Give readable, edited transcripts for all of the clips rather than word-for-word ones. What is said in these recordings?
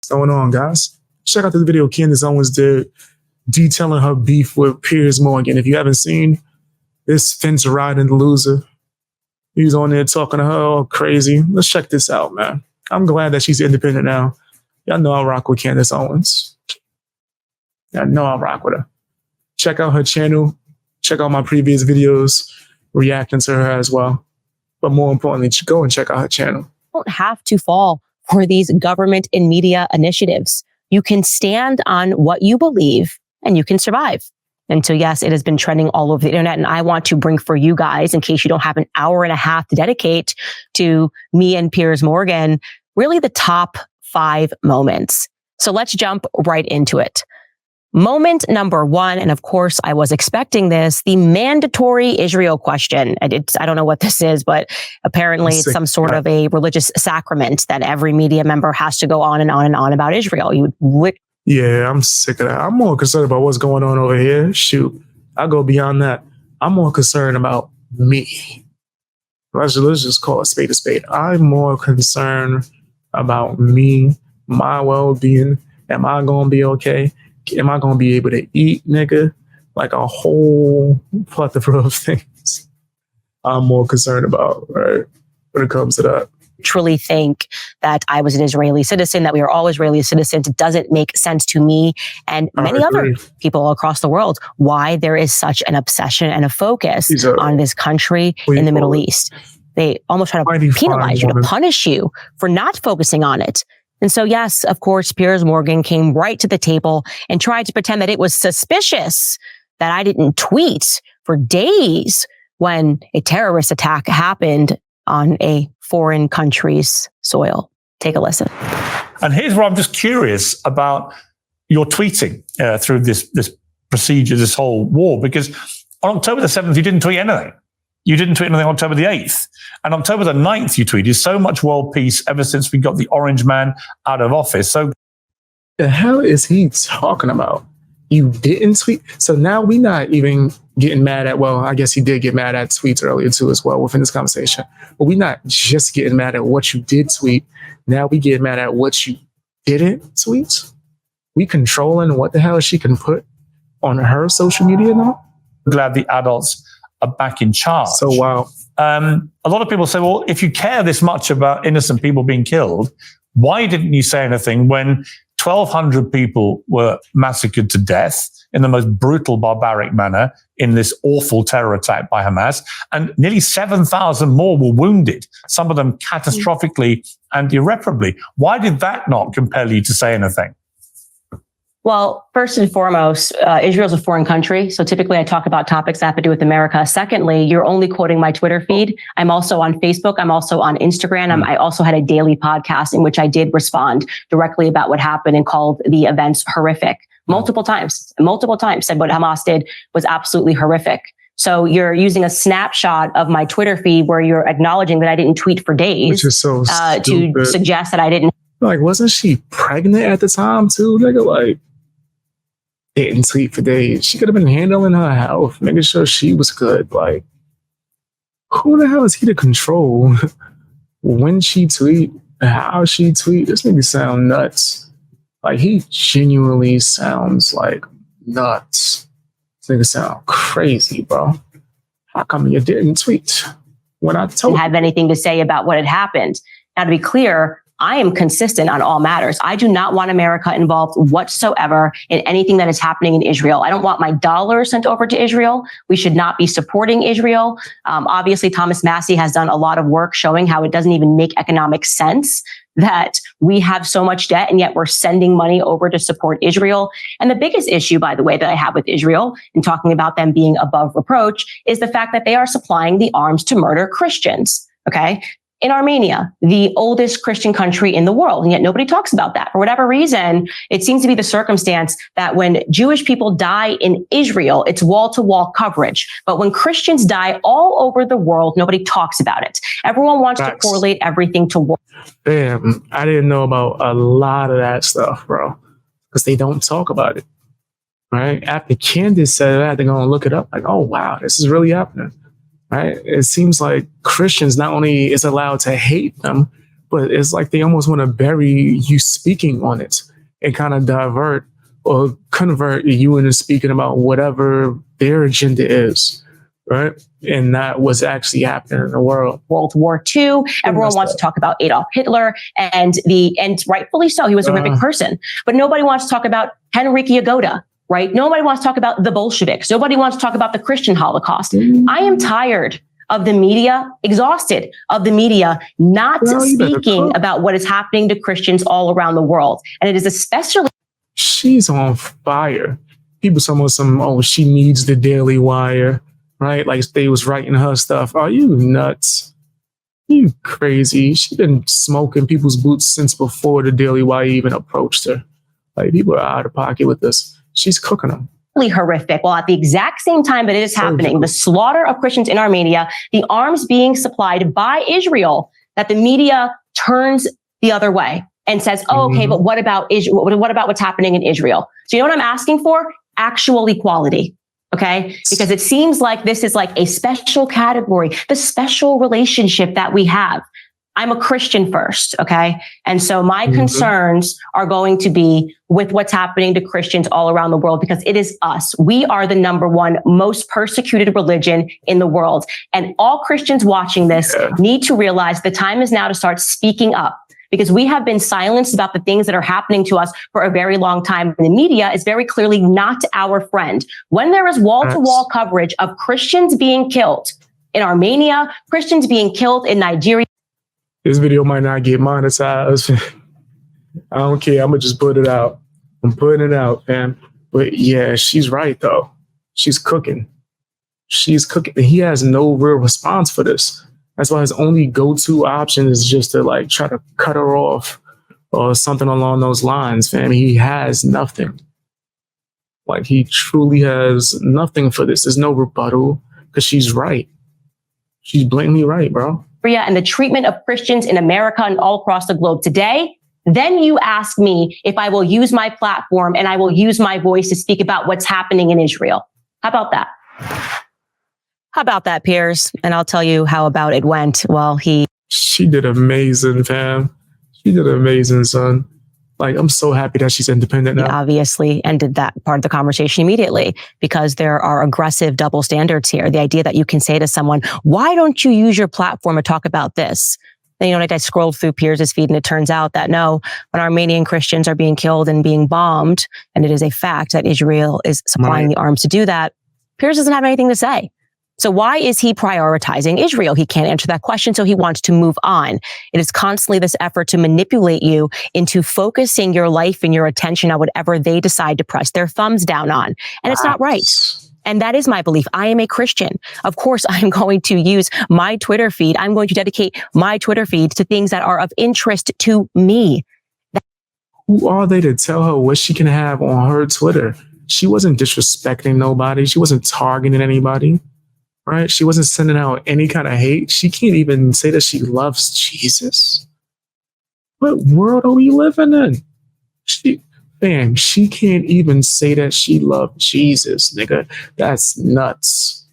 What's going on, guys? Check out this video Candace Owens did detailing her beef with Piers Morgan. If you haven't seen this fence riding loser, he's on there talking to her all crazy. Let's check this out, man. I'm glad that she's independent now. Y'all know I rock with Candace Owens. Y'all know I rock with her. Check out her channel. Check out my previous videos reacting to her as well. But more importantly, go and check out her channel. You don't have to fall for these government and media initiatives. You can stand on what you believe and you can survive. And so, yes, it has been trending all over the internet. And I want to bring for you guys, in case you don't have an hour and a half to dedicate to me and Piers Morgan, really the top 5 moments. So let's jump right into it. Moment number 1, and of course, I was expecting this, the mandatory Israel question. I don't know what this is, but apparently it's some sort of a religious sacrament that every media member has to go on and on and on about Israel. Yeah, I'm sick of that. I'm more concerned about what's going on over here. Shoot, I'll go beyond that. I'm more concerned about me. Let's just call a spade a spade. I'm more concerned about me, my well-being. Am I going to be okay? Am I going to be able to eat, nigga? Like a whole plethora of things I'm more concerned about, right? When it comes to that. Truly think that I was an Israeli citizen, that we are all Israeli citizens. It doesn't make sense to me and many other people across the world why there is such an obsession and a focus on this country in the Middle East. They almost try to penalize you, to punish you for not focusing on it. And so, yes, of course, Piers Morgan came right to the table and tried to pretend that it was suspicious that I didn't tweet for days when a terrorist attack happened on a foreign country's soil. Take a listen. And here's where I'm just curious about your tweeting through this procedure, this whole war, because on October the 7th, you didn't tweet anything. You didn't tweet anything on October the 8th. And October the 9th, you tweeted so much world peace ever since we got the orange man out of office. So the hell is he talking about? You didn't tweet? So now we're not even getting mad at, well, I guess he did get mad at tweets earlier too as well within this conversation. But we're not just getting mad at what you did tweet. Now we get mad at what you didn't tweet. We controlling what the hell she can put on her social media now? I'm glad the adults are back in charge. So wow. A lot of people say, well, if you care this much about innocent people being killed, why didn't you say anything when 1,200 people were massacred to death in the most brutal, barbaric manner in this awful terror attack by Hamas, and nearly 7,000 more were wounded, some of them catastrophically and irreparably? Why did that not compel you to say anything? Well, first and foremost, Israel's a foreign country. So typically I talk about topics that have to do with America. Secondly, you're only quoting my Twitter feed. I'm also on Facebook. I'm also on Instagram. I also had a daily podcast in which I did respond directly about what happened and called the events horrific. Multiple times, said what Hamas did was absolutely horrific. So you're using a snapshot of my Twitter feed where you're acknowledging that I didn't tweet for days, which is so to suggest that I didn't. Like, wasn't she pregnant at the time too? Nigga, like, didn't tweet for days. She could have been handling her health, making sure she was good. Like, who the hell is he to control when she tweet, how she tweet? This nigga sound nuts. Like, he genuinely sounds like nuts. This nigga sound crazy, bro. How come you didn't tweet when I told you? Have anything to say about what had happened? Now, to be clear, I am consistent on all matters. I do not want America involved whatsoever in anything that is happening in Israel. I don't want my dollars sent over to Israel. We should not be supporting Israel. Obviously, Thomas Massey has done a lot of work showing how it doesn't even make economic sense that we have so much debt and yet we're sending money over to support Israel. And the biggest issue, by the way, that I have with Israel and talking about them being above reproach is the fact that they are supplying the arms to murder Christians. Okay. In Armenia, the oldest Christian country in the world. And yet nobody talks about that. For whatever reason, it seems to be the circumstance that when Jewish people die in Israel, it's wall-to-wall coverage. But when Christians die all over the world, nobody talks about it. Everyone wants to correlate everything to war. Damn, I didn't know about a lot of that stuff, bro. Because they don't talk about it. Right? After Candace said that, they're going to look it up. Like, oh, wow, this is really happening. Right? It seems like Christians not only is allowed to hate them, but it's like they almost want to bury you speaking on it and kind of divert or convert you into speaking about whatever their agenda is, right? And not what's actually happening in the world. World War II. Everyone wants to talk about Adolf Hitler and rightfully so. He was a horrific person, but nobody wants to talk about Henryk Yagoda, right? Nobody wants to talk about the Bolsheviks. Nobody wants to talk about the Christian Holocaust. I am tired of the media, exhausted of the media not speaking about what is happening to Christians all around the world. And it is especially... She's on fire. People talking she needs the Daily Wire, right? Like they was writing her stuff. Are you nuts? You crazy? She's been smoking people's boots since before the Daily Wire even approached her. Like people are out of pocket with this. She's cooking them. Horrific. Well, at the exact same time that it is happening, the slaughter of Christians in Armenia, the arms being supplied by Israel, that the media turns the other way and says, okay, but what about Israel? What about what's happening in Israel? So you know what I'm asking for? Actual equality. Okay. Because it seems like this is like a special category, the special relationship that we have. I'm a Christian first. Okay. And so my concerns are going to be with what's happening to Christians all around the world, because it is us. We are the number one most persecuted religion in the world. And all Christians watching this need to realize the time is now to start speaking up, because we have been silenced about the things that are happening to us for a very long time. And the media is very clearly not our friend. When there is wall-to-wall coverage of Christians being killed in Armenia, Christians being killed in Nigeria. This video might not get monetized. I don't care. I'm going to just put it out. I'm putting it out, fam. But yeah, she's right, though. She's cooking. She's cooking. He has no real response for this. That's why his only go-to option is just to like try to cut her off or something along those lines, fam. He has nothing. Like he truly has nothing for this. There's no rebuttal because she's right. She's blatantly right, bro. And the treatment of Christians in America and all across the globe today, then you ask me if I will use my platform and I will use my voice to speak about what's happening in Israel. How about that? How about that, Piers? And I'll tell you how about it went. Well, she did amazing, fam. She did amazing, son. Like, I'm so happy that she's independent now. Obviously ended that part of the conversation immediately, because there are aggressive double standards here. The idea that you can say to someone, why don't you use your platform to talk about this? And, like I scrolled through Piers' feed and it turns out that no, when Armenian Christians are being killed and being bombed, and it is a fact that Israel is supplying the arms to do that, Piers doesn't have anything to say. So why is he prioritizing Israel? He can't answer that question, so he wants to move on. It is constantly this effort to manipulate you into focusing your life and your attention on whatever they decide to press their thumbs down on. And it's not right. And that is my belief. I am a Christian. Of course, I'm going to use my Twitter feed. I'm going to dedicate my Twitter feed to things that are of interest to me. Who are they to tell her what she can have on her Twitter? She wasn't disrespecting nobody. She wasn't targeting anybody. Right? She wasn't sending out any kind of hate. She can't even say that she loves Jesus. What world are we living in? She can't even say that she loved Jesus, nigga. That's nuts.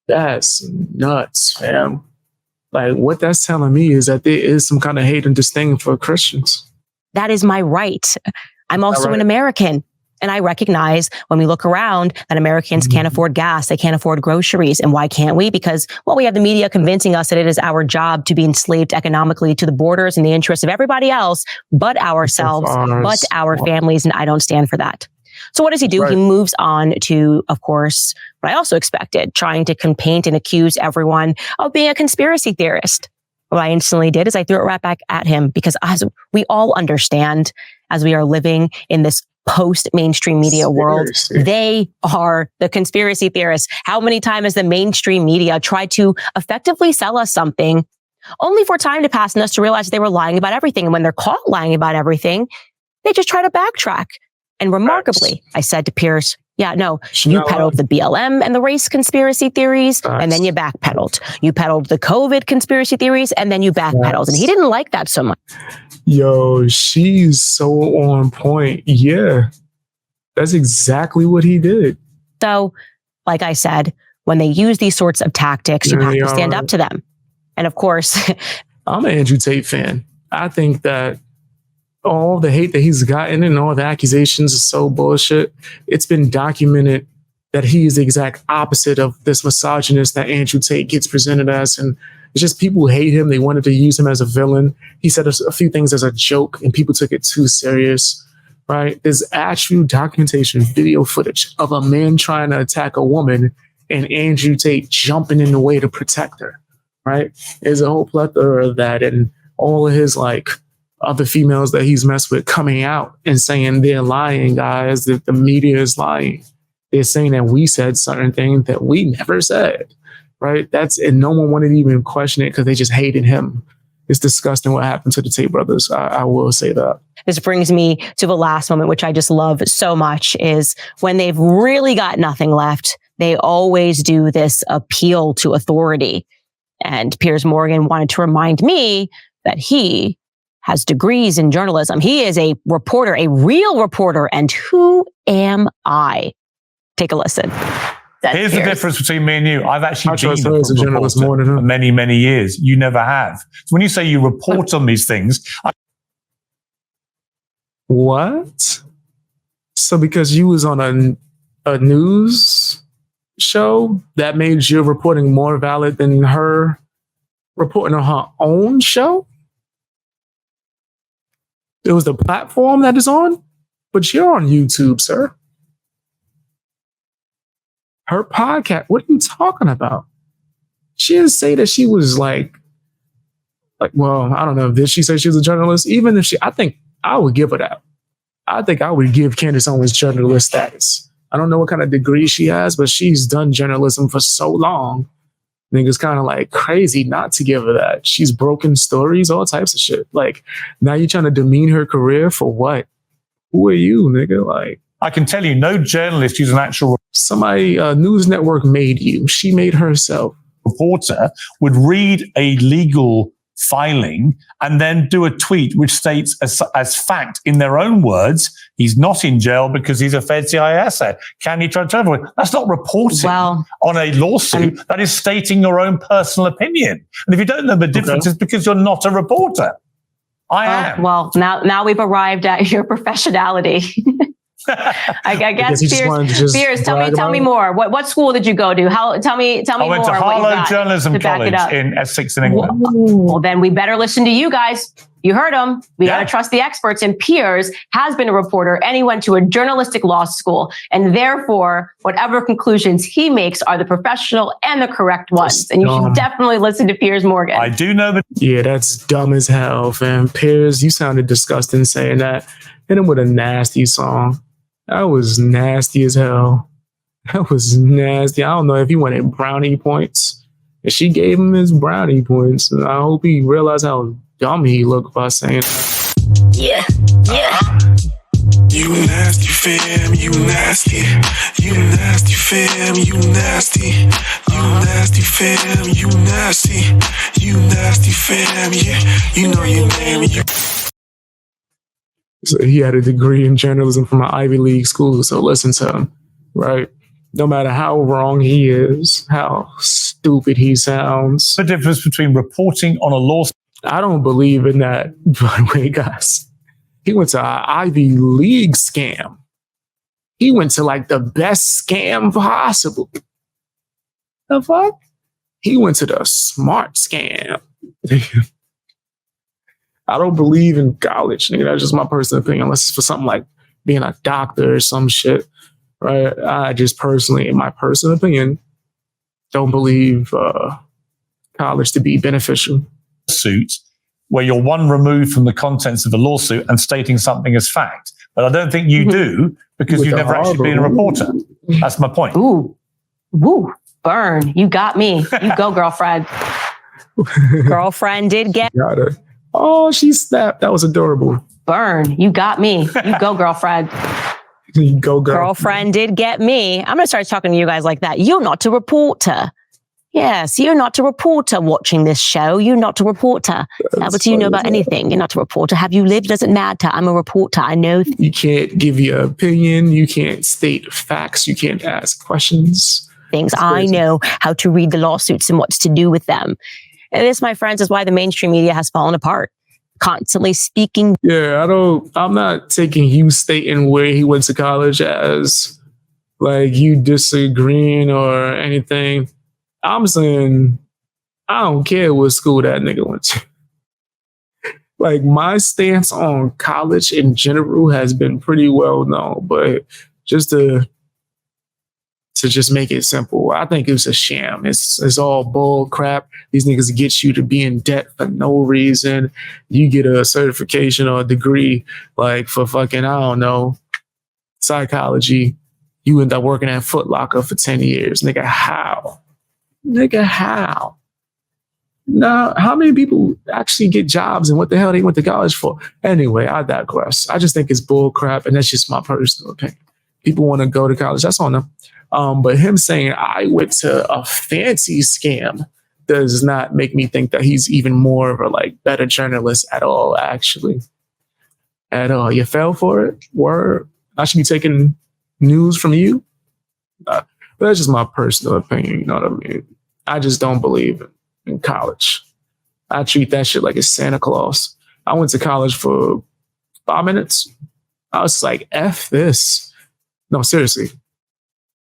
That's nuts, fam. Like, what that's telling me is that there is some kind of hate and disdain for Christians. That is my right. I'm also an American. And I recognize when we look around that Americans can't afford gas, they can't afford groceries. And why can't we? Because, well, we have the media convincing us that it is our job to be enslaved economically to the borders and the interests of everybody else, but ourselves, but our families. And I don't stand for that. So what does he do? He moves on to, of course, what I also expected, trying to paint and accuse everyone of being a conspiracy theorist. What I instantly did is I threw it right back at him, because as we all understand, as we are living in this post-mainstream media world, they are the conspiracy theorists. How many times has the mainstream media tried to effectively sell us something, only for time to pass and us to realize they were lying about everything? And when they're caught lying about everything, they just try to backtrack. And remarkably, I said to Piers, yeah, no, you peddled the BLM and the race conspiracy theories, and then you backpedaled. You peddled the COVID conspiracy theories, and then you backpedaled. And he didn't like that so much. Yo, she's so on point. Yeah, that's exactly what he did. So, like I said, when they use these sorts of tactics, you have to stand up to them. And of course, I'm an Andrew Tate fan. I think that all the hate that he's gotten and all the accusations is so bullshit. It's been documented that he is the exact opposite of this misogynist that Andrew Tate gets presented as. And it's just people who hate him. They wanted to use him as a villain. He said a few things as a joke and people took it too serious, right? There's actual documentation, video footage of a man trying to attack a woman and Andrew Tate jumping in the way to protect her, right? There's a whole plethora of that. And all of his like other females that he's messed with coming out and saying they're lying, guys, that the media is lying. They're saying that we said certain things that we never said, right? And no one wanted to even question it because they just hated him. It's disgusting what happened to the Tate brothers. I will say that. This brings me to the last moment, which I just love so much, is when they've really got nothing left, they always do this appeal to authority. And Piers Morgan wanted to remind me that he has degrees in journalism. He is a reporter, a real reporter. And who am I? Take a listen. Here's the difference between me and you. I've actually been a journalist more than him. For many, many years. You never have. So when you say you report on these things... What? So because you was on a news show, that made your reporting more valid than her reporting on her own show? It was the platform that is on, but you're on YouTube, sir. Her podcast, what are you talking about? She didn't say that she was like, well, I don't know. Did she say she was a journalist? Even if I think I would give her that. I think I would give Candace Owens journalist status. I don't know what kind of degree she has, but she's done journalism for so long. I think it's kind of like crazy not to give her that. She's broken stories, all types of shit. Like, now you're trying to demean her career for what? Who are you, nigga? Like, I can tell you, no journalist who's an actual somebody, news network made you. She made herself. Reporter would read a legal filing and then do a tweet which states as fact in their own words, he's not in jail because he's a Fed CIA asset. Can he try to avoid? That's not reporting on a lawsuit. That is stating your own personal opinion. And if you don't know the difference, it's because you're not a reporter. I am. Well, now we've arrived at your professionality. I guess Piers, tell me more. What school did you go to? Tell me more. I went to Harlow Journalism College in Essex in England. Well, then we better listen to you guys. You heard him. We got to trust the experts. And Piers has been a reporter and he went to a journalistic law school. And therefore, whatever conclusions he makes are the professional and the correct ones. And you should definitely listen to Piers Morgan. I do know that. Yeah, that's dumb as hell, fam. Piers, you sounded disgusting saying that. Hit him with a nasty song. That was nasty as hell. That was nasty. I don't know if he wanted brownie points. And she gave him his brownie points. And I hope he realized how dumb he looked by saying that. Yeah. You nasty fam, you nasty. You nasty fam, you nasty. You nasty fam, you nasty. You nasty fam, yeah. You know your name. So he had a degree in journalism from an Ivy League school. So listen to him, right? No matter how wrong he is, how stupid he sounds. The difference between reporting on a lawsuit. I don't believe in that, by the way, guys. He went to an Ivy League scam. He went to like the best scam possible. The fuck? He went to the smart scam. I don't believe in college. Nigga. That's just my personal opinion, unless it's for something like being a doctor or some shit, right? I just personally, in my personal opinion, don't believe college to be beneficial. Suit where you're one removed from the contents of the lawsuit and stating something as fact. But I don't think you do because you've never actually been a reporter. That's my point. Ooh, burn. You got me. You go, girlfriend. Girlfriend did get... Got her. Oh, she snapped. That was adorable. Burn. You got me. You go, girlfriend. You go, girlfriend did get me. I'm going to start talking to you guys like that. You're not a reporter. Yes, you're not a reporter watching this show. You're not a reporter. What do you know about anything? You're not a reporter. Have you lived? Doesn't matter. I'm a reporter. I know. You can't give your opinion. You can't state facts. You can't ask questions. Things. I know how to read the lawsuits and what to do with them. And this, my friends, is why the mainstream media has fallen apart. Constantly speaking. Yeah, I'm not taking you stating where he went to college as like you disagreeing or anything. I'm saying I don't care what school that nigga went to. Like, my stance on college in general has been pretty well known, but just to just make it simple, I think it was a sham. It's all bull crap. These niggas get you to be in debt for no reason. You get a certification or a degree, like for fucking, I don't know, psychology. You end up working at Foot Locker for 10 years. Nigga, how? Nigga, how? Now, how many people actually get jobs and what the hell they went to college for? Anyway, I digress. I just think it's bull crap, and that's just my personal opinion. People want to go to college, that's on them. But him saying I went to a fancy scam does not make me think that he's even more of a like better journalist at all, actually. At all. You fell for it? Word. I should be taking news from you? But that's just my personal opinion, you know what I mean? I just don't believe it. In college, I treat that shit like it's Santa Claus. I went to college for 5 minutes. I was like, F this. No, seriously.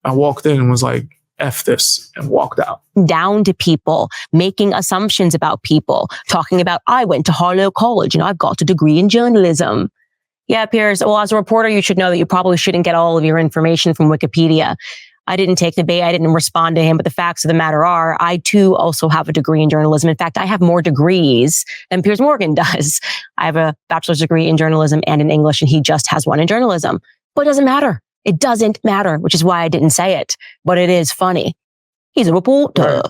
I walked in and was like, F this, and walked out. Down to people, making assumptions about people, talking about, I went to Harlow College and I've got a degree in journalism. Yeah, Piers, well, as a reporter, you should know that you probably shouldn't get all of your information from Wikipedia. I didn't take the bait. I didn't respond to him. But the facts of the matter are, I too also have a degree in journalism. In fact, I have more degrees than Piers Morgan does. I have a bachelor's degree in journalism and in English, and he just has one in journalism. But it doesn't matter. It doesn't matter, which is why I didn't say it. But it is funny. He's a reporter. Right.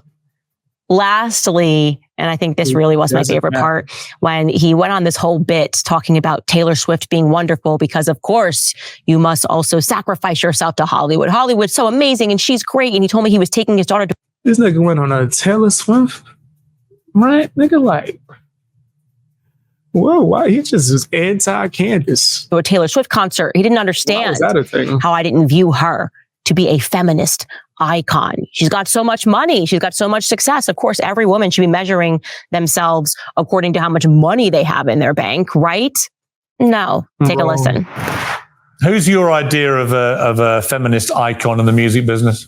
Lastly, and I think this really was my favorite part, when he went on this whole bit talking about Taylor Swift being wonderful because, of course, you must also sacrifice yourself to Hollywood. Hollywood's so amazing and she's great. And he told me he was taking his daughter to... This nigga went on a Taylor Swift, right? Nigga, like, whoa, why? He just was anti-Candace. To a Taylor Swift concert. He didn't understand how I didn't view her to be a feminist icon. She's got so much money. She's got so much success. Of course, every woman should be measuring themselves according to how much money they have in their bank, right? No. Take a listen. Who's your idea of a feminist icon in the music business?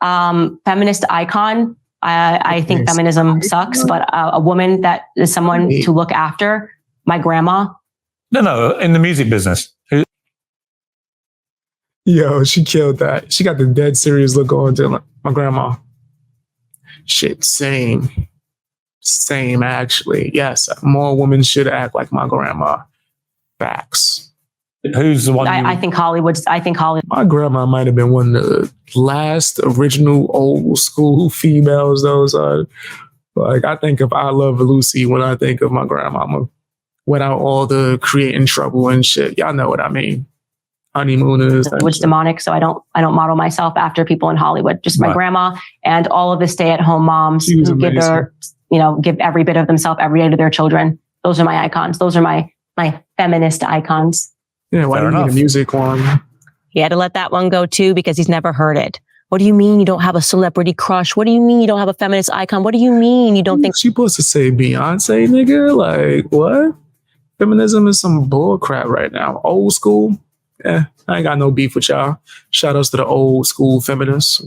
Feminist icon. I think feminism sucks, but a woman that is someone to look after. My grandma. No, in the music business. Yo, she killed that. She got the dead serious look on to my grandma. Shit, same actually. Yes, more women should act like my grandma. Facts. Who's the one? I think Hollywood. My grandma might have been one of the last original old school females. Those are like, I think of I Love Lucy when I think of my grandmama, without all the creating trouble and shit. Y'all know what I mean. Honeymooners. Which demonic. So I don't model myself after people in Hollywood. Just my grandma and all of the stay-at-home moms who give every bit of themselves every day to their children. Those are my icons. Those are my feminist icons. Yeah, why do you need a music one? He had to let that one go too because he's never heard it. What do you mean you don't have a celebrity crush? What do you mean you don't have a feminist icon? What do you mean you don't think... She supposed to say Beyonce, nigga? Like, what? Feminism is some bull crap right now. Old school? I ain't got no beef with y'all. Shout outs to the old school feminists.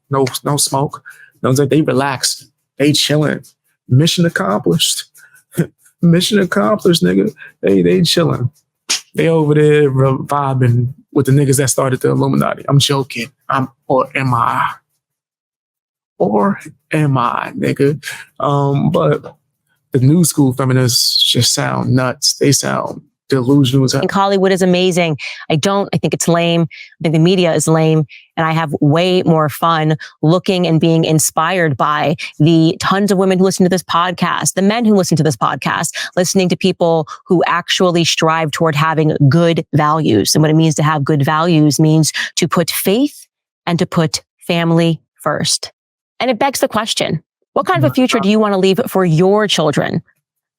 No smoke. They relaxed. They chilling. Mission accomplished. Mission accomplished, nigga. They chilling. They over there vibing with the niggas that started the Illuminati. I'm joking. Or am I, nigga? But the new school feminists just sound nuts. They sound delusional. I think Hollywood is amazing. I think it's lame. I think the media is lame. And I have way more fun looking and being inspired by the tons of women who listen to this podcast, the men who listen to this podcast, listening to people who actually strive toward having good values. And what it means to have good values means to put faith and to put family first. And it begs the question, what kind of a future do you want to leave for your children?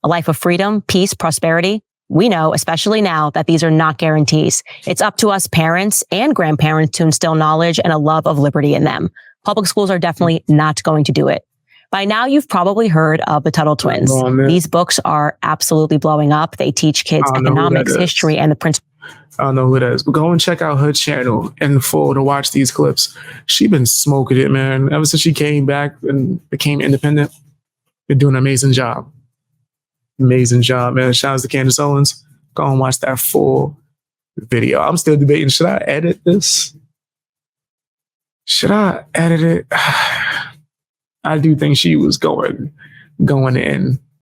A life of freedom, peace, prosperity? We know, especially now, that these are not guarantees. It's up to us parents and grandparents to instill knowledge and a love of liberty in them. Public schools are definitely not going to do it. By now, you've probably heard of the Tuttle twins. Oh, man. These books are absolutely blowing up. They teach kids I don't know who economics, that is. history, and the principles. I don't know who that is, but go and check out her channel in full to watch these clips. She been smoking it, man. Ever since she came back and became independent, been doing an amazing job. Amazing job, man. Shout out to Candace Owens. Go and watch that full video. I'm still debating, should I edit this? Should I edit it? I do think she was going in